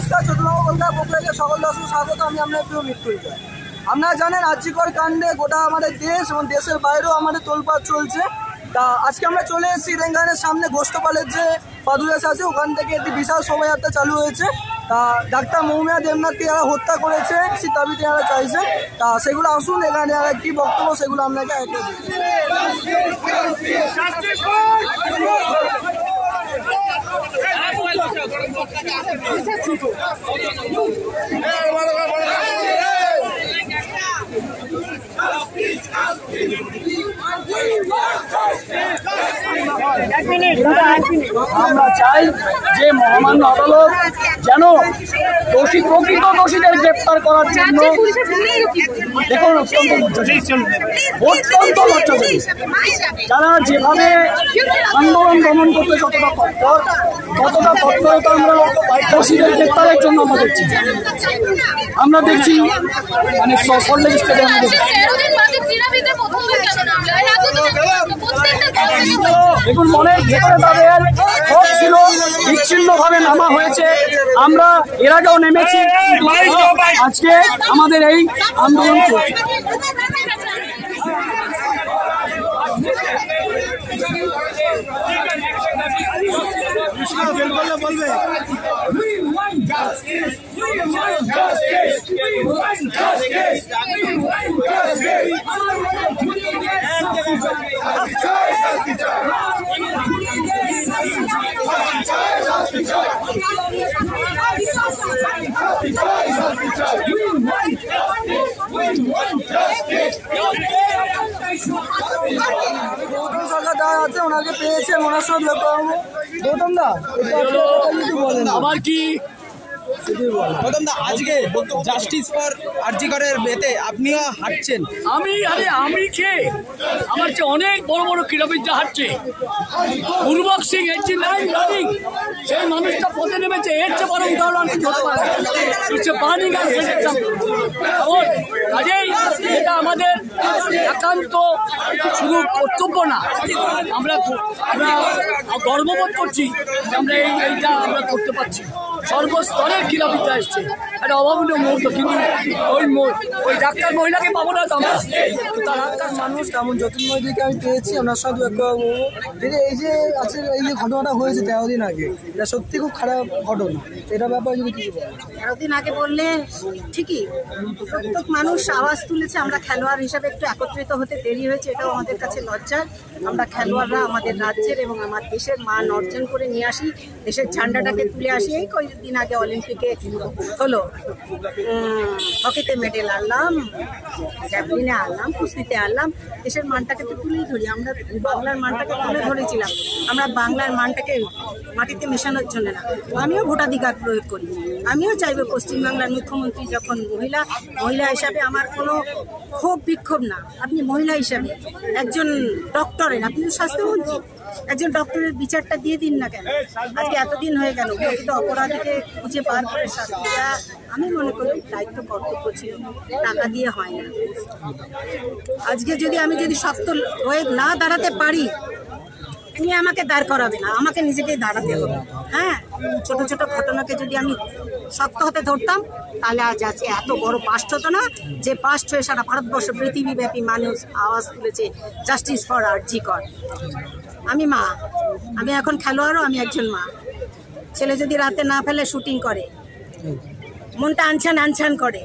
নমস্কার, ছোটবাবু কলকাতা পক্ষ সকল দর্শক স্বাগত। আমি আপনার প্রিয় মৃত্যুঞ্জয়। আপনারা জানেন আরজিকর কাণ্ডে গোটা আমাদের দেশ এবং দেশের বাইরেও আমাদের তোলপাড় চলছে। তা আজকে আমরা চলে এসেছি ইডেন গার্ডেনের সামনে গোষ্ঠপালের যে পাদুরাস আছে ওখান থেকে একটি বিশাল শোভাযাত্রা চালু হয়েছে। তা ডাক্তার মৌমিয়া দেবনাথকে যারা হত্যা করেছে সে দাবিতে যারা চাইছে, তা সেগুলো আসুন এখানে যারা কী বক্তব্য সেগুলো আপনাকে আমরা চাই যে মহামান্য আদালত যেন প্রকৃত দোষীদের গ্রেপ্তার করার জন্য দেখুন অত্যন্ত লজ্জাজনক যারা যেভাবে আন্দোলন দমন করতে যতটা তৎপরতা আমরা দোষীদের গ্রেপ্তারের জন্য আমরা দেখছি মানে সল্টলেক স্টেডিয়ামে দেখুন মনের ভেতরে তাদের ক্ষোভ ছিল, বিচ্ছিন্নভাবে নামা হয়েছে। আমরা এর আগেও নেমেছি, আজকে আমাদের এই আন্দোলন চলছে। গৌতম সরকার যারা আছে ওনাকে পেয়েছে, ওনার সঙ্গে গৌতম দা বলেন আবার কি গৌতম দা আজকে জাস্টিস ফর আরজিকরের বেতে আপনিও হাঁটছেন। আমি কে আমার চেয়ে অনেক বড় বড় ক্রীড়াবিদরা হাঁটছে। পূর্বক সিং সেই মানুষটা পথে নেমেছে, এর চেয়ে বড় উদাহরণ কাজেই এটা আমাদের একান্ত শুধু কর্তব্য না, আমরা গর্ববোধ করছি যে আমরা এইটা আমরা করতে পারছি। সর্বস্তরের ক্রীড়াবিদরা এসছে, একটা অভাবনীয় মুহূর্ত। কিন্তু ওই ডাক্তার মহিলাকে পাবো না তো আমরা। তার আজকাল মানুষ তেমন জ্যোতির্ময়দিকে আমি পেয়েছি, ওনার সাথে দিদি এই যে আছে এই যে ঘটনাটা হয়েছে 13 দিন আগে, এটা সত্যি খুব খারাপ ঘটনা। এটা ব্যাপারে যদি কিছু বলেন। 13 দিন আগে বললে ঠিকই, প্রত্যেক মানুষ আওয়াজ তুলেছে। আমরা খেলোয়াড় হিসাবে একটু একত্রিত হতে দেরি হয়েছে, এটাও আমাদের কাছে লজ্জার। আমরা খেলোয়াড়রা আমাদের রাজ্যের এবং আমার দেশের মান অর্জন করে নিয়ে আসি, দেশের ঝান্ডাটাকে তুলে আসি। এই কয়েকদিন আগে অলিম্পিকে হলো, হকিতে মেডেল আনলাম, জ্যাভলিনে আনলাম, কুস্তিতে আনলাম, দেশের মানটাকে তো তুলেই ধরি। আমরা বাংলার মানটাকে তুলে ধরেছিলাম, আমরা বাংলার মানটাকে মাটিতে মেশানোর জন্য না। আমিও ভোটাধিকার প্রয়োগ করি, আমিও চাইবো পশ্চিমবাংলার মুখ্যমন্ত্রী যখন মহিলা হিসাবে আমার কোনো ক্ষোভ বিক্ষোভ না। আপনি মহিলা হিসাবে একজন ডক্টরের, আপনি তো স্বাস্থ্যমন্ত্রী, একজন ডক্টরের বিচারটা দিয়ে দিন না কেন? আজকে এতদিন হয়ে গেল, প্রকৃত অপরাধীকে খুঁজে বার করে শাস্তি দেওয়া আমি মনে করি দায়িত্ব কর্তব্য ছিল, টাকা দিয়ে হয় না। আজকে আমি যদি শক্ত হয়ে না দাঁড়াতে পারি, তুমি আমাকে দাঁড় করাবে না, আমাকে নিজেকেই দাঁড়াতে হবে। হ্যাঁ, ছোট ছোট ঘটনাকে যদি আমি শক্ত হতে ধরতাম তাহলে আজ আছে এত বড় পাস্ট হতো না, যে পাস্ট হয়ে সারা ভারতবর্ষ পৃথিবীব্যাপী মানুষ আওয়াজ তুলেছে জাস্টিস ফর আরজিকর। আমি মা, আমি এখন খেলোয়াড়ও, আমি একজন মা। ছেলে যদি রাতে না ফেলে শুটিং করে, মনটা আনছান করে।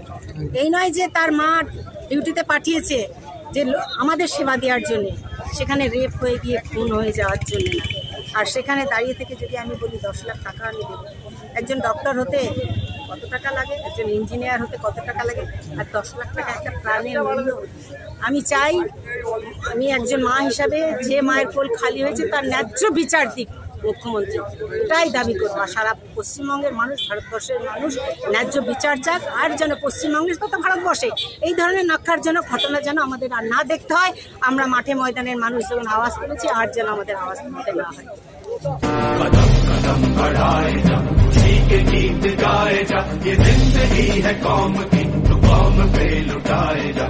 এই নয় যে তার মা ডিউটিতে পাঠিয়েছে যে আমাদের সেবা দেওয়ার জন্যে, সেখানে রেপ হয়ে গিয়ে খুন হয়ে যাওয়ার জন্য না। আর সেখানে দাঁড়িয়ে থেকে যদি আমি বলি 10 লাখ টাকা আমি দেবো, একজন ডক্টর হতে কত টাকা লাগে, একজন ইঞ্জিনিয়ার হতে কত টাকা লাগে, আর 10 লাখ টাকা একটা প্রাণের মূল্য। আমি চাই, আমি একজন মা হিসাবে যে মায়ের কোল খালি হয়েছে তার ন্যায্য বিচার দিক মুখ্যমন্ত্রী, এটাই দাবি করবো। আর সারা পশ্চিমবঙ্গের মানুষ, ভারতবর্ষের মানুষ ন্যায্য বিচার চাক। আর যেন পশ্চিমবঙ্গের তথা ভারতবর্ষে এই ধরনের নক্কারজনক ঘটনা যেন আমাদের আর না দেখতে হয়। আমরা মাঠে ময়দানের মানুষ যখন আওয়াজ তুলেছি, আর যেন আমাদের আওয়াজ তুলতে না হয়। कदम कदम बढ़ाए जा, ठीक गीत गाए जा, ये जिंदगी है कौम की, तो कौम पे लुटाए जा।